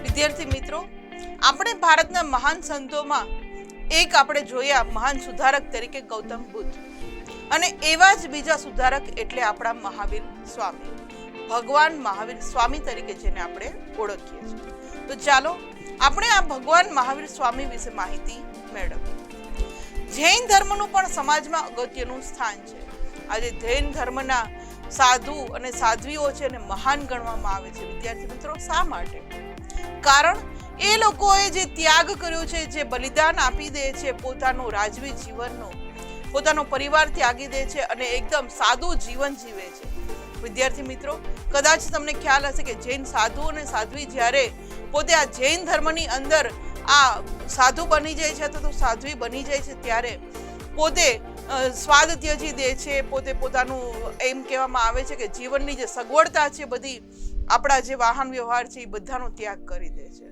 વિદ્યાર્થી મિત્રો, આપણે ભારતના મહાન સંતોમાં એક આપણે જોયા મહાન સુધારક તરીકે ગૌતમ બુદ્ધ, અને એવા જ બીજા સુધારક એટલે આપણા મહાવીર સ્વામી, ભગવાન મહાવીર સ્વામી તરીકે જેને આપણે ઓળખીએ છીએ. તો ચાલો આપણે આ ભગવાન મહાવીર સ્વામી વિશે માહિતી મેળવીએ. જૈન ધર્મનું પણ સમાજમાં અગત્યનું સ્થાન છે. આજે જૈન ધર્મના સાધુ અને સાધ્વીઓ છે અને મહાન ગણવામાં આવે છે. વિદ્યાર્થી મિત્રો, શા માટે? કારણ એ લોકોએ જે ત્યાગ કર્યો છે, જે બલિદાન આપી દે છે, પોતાનું રાજવી જીવનનો, પોતાનો પરિવાર ત્યાગી દે છે અને એકદમ સાદું જીવન જીવે છે. વિદ્યાર્થી મિત્રો, કદાચ તમને ખ્યાલ હશે કે જૈન સાધુ અને સાધ્વી જ્યારે પોતે આ જૈન ધર્મની અંદર આ સાધુ બની જાય છે અથવા તો સાધ્વી બની જાય છે, ત્યારે પોતે સ્વાદ ત્યજી દે છે. પોતે પોતાનું એમ કહેવામાં આવે છે કે જીવનની જે સગવડતા છે, બધી આપણા જે વાહન વ્યવહાર છે, એ બધાનો ત્યાગ કરી દે છે.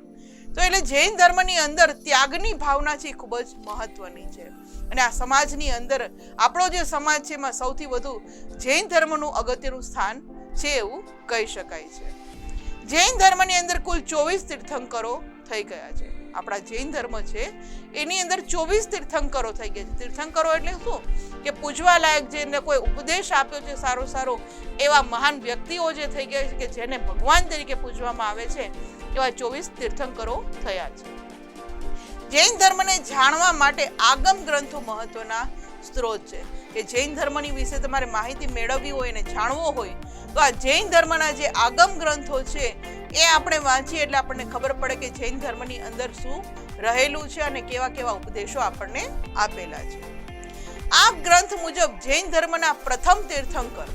તો એટલે જૈન ધર્મની અંદર ત્યાગની ભાવના છે એ ખૂબ જ મહત્વની છે. અને આ સમાજની અંદર આપણો જે સમાજ છે એમાં સૌથી વધુ જૈન ધર્મનું અગત્યનું સ્થાન છે એવું કહી શકાય છે. જૈન ધર્મની અંદર કુલ 24 તીર્થંકરો થઈ ગયા છે. આપણા જૈન ધર્મ છે એની અંદર 24 તીર્થંકરો થઈ ગયા છે. તીર્થંકરો એટલે શું? કે પૂજવા લાયક, જેને કોઈ ઉપદેશ આપ્યો છે સારો સારો, એવા મહાન વ્યક્તિઓ જે થઈ ગયા છે કે જેને ભગવાન તરીકે પૂજવામાં આવે છે, એવા 24 તીર્થંકરો થયા છે. જૈન ધર્મને જાણવા માટે આગમ ગ્રંથો મહત્વના સ્ત્રોત છે. કે જૈન ધર્મની વિશે તમારે માહિતી મેળવવી હોય અને જાણવો હોય તો આ જૈન ધર્મના જે આગમ ગ્રંથો છે એ આપણે વાંચીએ એટલે આપણને ખબર પડે કે જૈન ધર્મની અંદર શું રહેલું છે અને કેવા કેવા ઉપદેશો આપણને આપેલા છે. આ ગ્રંથ મુજબ જૈન ધર્મના પ્રથમ તીર્થંકર,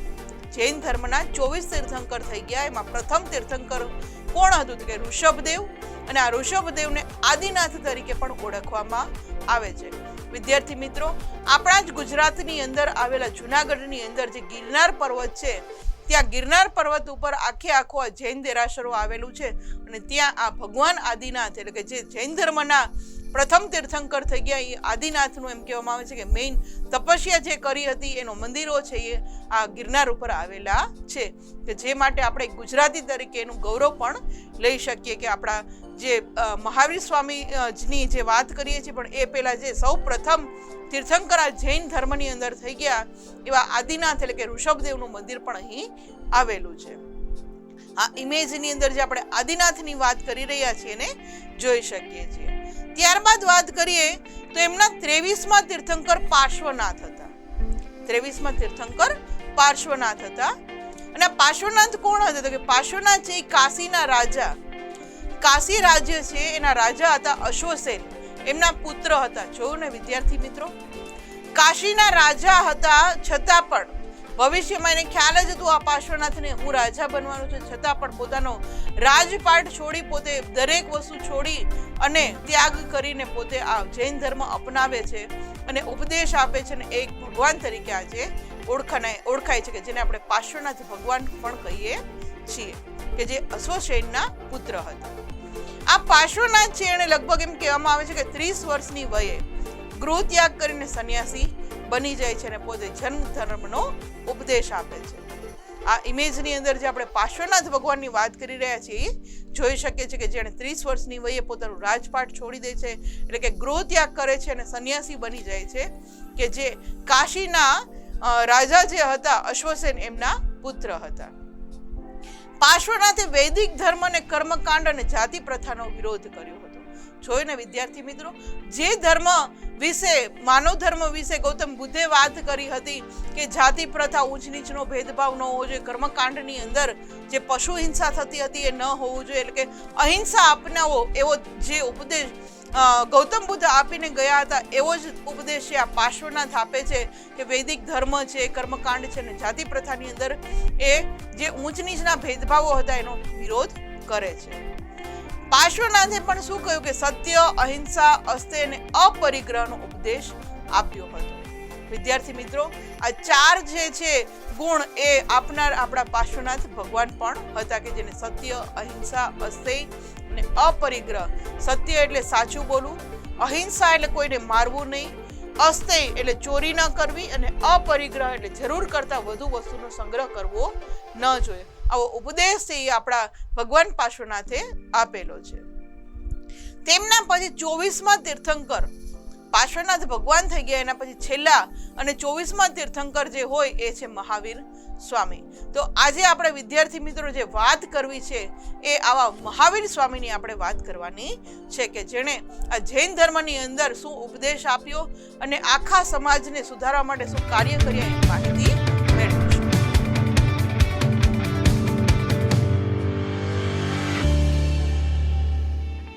જૈન ધર્મના 24 તીર્થંકર થઈ ગયા. એમાં પ્રથમ તીર્થંકર કોણ હતું? તો કે ઋષભદેવ. અને આ ઋષભદેવને આદિનાથ તરીકે પણ ઓળખવામાં આવે છે. વિદ્યાર્થી મિત્રો, આપણા જ ગુજરાતની અંદર આવેલા જુનાગઢની અંદર જે ગિરનાર પર્વત છે, ત્યાં ગિરનાર પર્વત ઉપર આખે આખો આ જૈન દેરાસરો આવેલું છે. અને ત્યાં આ ભગવાન આદિનાથ એટલે કે જે જૈન ધર્મના પ્રથમ તીર્થંકર થઈ ગયા, એ આદિનાથનું એમ કહેવામાં આવે છે કે મેઇન તપસ્યા જે કરી હતી એનો મંદિરો છે એ આ ગિરનાર ઉપર આવેલા છે. કે જે માટે આપણે ગુજરાતી તરીકે એનું ગૌરવ પણ લઈ શકીએ કે આપણા જે મહાવીર સ્વામીની જે વાત કરીએ છીએ, પણ એ પહેલા જે સૌ પ્રથમ તીર્થંકર આ જૈન ધર્મની અંદર થઈ ગયા એવા આદિનાથ એટલે કે ઋષભદેવનું મંદિર પણ અહીં આવેલું છે. આ ઇમેજની અંદર જે આપણે આદિનાથની વાત કરી રહ્યા છીએ એને જોઈ શકીએ છીએ. ત્યારબાદ વાત કરીએ તો એમના 23મા તીર્થંકર પાર્શ્વનાથ હતા. 23મા તીર્થંકર પાર્શ્વનાથ હતા. અને પાર્શ્વનાથ કોણ હતા? તો કે પાર્શ્વનાથ છે એ કાશીના રાજા, કાશી રાજ્ય છે એના રાજા હતા અશ્વસેન, એમના પુત્ર હતા. જોયું ને વિદ્યાર્થી મિત્રો, કાશીના રાજા હતા છતાં પણ ભવિષ્યમાં એને ખ્યાલ જ હતું આ પાર્શ્વનાથને હું રાજા બનવાનું છે, છતાં પણ પોતાનો રાજપાટ છોડી, પોતે દરેક વસ્તુ છોડી અને ત્યાગ કરીને પોતે આ જૈન ધર્મ અપનાવે છે અને ઉપદેશ આપે છે. અને એક ભગવાન તરીકે આજે ઓળખાય છે કે જેને આપણે પાર્શ્વનાથ ભગવાન પણ કહીએ છીએ, કે જે અશ્વસેનના પુત્ર હતા. આ પાર્શ્વનાથ છે એને લગભગ એમ કહેવામાં આવે છે કે 30 વર્ષની વયે ગૃહ ત્યાગ કરીને સંન્યાસી બની જાય છે અને પોતે જૈન ધર્મનો ઉપદેશ આપે છે. આ ઇમેજની અંદર જે આપણે પાર્શ્વનાથ ભગવાનની વાત કરી રહ્યા છીએ જોઈ શકીએ છીએ કે જેણે 30 વર્ષની વયે પોતાનું રાજપાટ છોડી દે છે, એટલે કે ગૃહ ત્યાગ કરે છે અને સંન્યાસી બની જાય છે, કે જે કાશીના રાજા જે હતા અશ્વસેન એમના પુત્ર હતા. પાર્શ્વનાથે વૈદિક ધર્મ અને કર્મકાંડ અને જાતિ પ્રથાનો વિરોધ કર્યો હતો. જોઈને વિદ્યાર્થી મિત્રો, જે ધર્મ વિશે, માનવ ધર્મ વિશે ગૌતમ બુદ્ધે વાત કરી હતી કે જાતિ પ્રથા, ઊંચ નીચનો ભેદભાવ ન હોવો જોઈએ, કર્મકાંડની અંદર જે પશુ હિંસા થતી હતી એ ન હોવું જોઈએ, એટલે કે અહિંસા અપનાવો એવો જે ઉપદેશ ગૌતમ બુદ્ધ આપીને ગયા હતા, એવો જ ઉપદેશ આ પાર્શ્વનાથ આપે છે કે વૈદિક ધર્મ છે, કર્મકાંડ છે અને જાતિ પ્રથાની અંદર એ જે ઊંચ નીચના ભેદભાવો હતા એનો વિરોધ કરે છે. પાર્શ્વનાથે પણ શું કહ્યું કે સત્ય, અહિંસા, અસ્તેય અને અપરિગ્રહનો ઉપદેશ આપ્યો હતો. વિદ્યાર્થી મિત્રો, આ 4 જે છે ગુણ એ આપનાર આપણા પાર્શ્વનાથ ભગવાન પણ હતા, કે જેને સત્ય, અહિંસા, અસ્તેય અને અપરિગ્રહ. સત્ય એટલે સાચું બોલવું, અહિંસા એટલે કોઈને મારવું નહીં, અસ્તેય એટલે ચોરી ન કરવી અને અપરિગ્રહ એટલે જરૂર કરતાં વધુ વસ્તુનો સંગ્રહ કરવો ન જોઈએ. આવો ઉપદેશ છે એ આપણા ભગવાન પાર્શ્વનાથે આપેલો છે. તેમના પછી 24મા તીર્થંકર પાર્શ્વનાથ ભગવાન થઈ ગયા. એના પછી છેલ્લા અને 24મા તીર્થંકર જે હોય એ છે મહાવીર સ્વામી. તો આજે આપણે વિદ્યાર્થી મિત્રો જે વાત કરવી છે એ આવા મહાવીર સ્વામીની આપણે વાત કરવાની છે કે જેણે આ જૈન ધર્મની અંદર શું ઉપદેશ આપ્યો અને આખા સમાજને સુધારવા માટે શું કાર્ય કર્યા એની માહિતી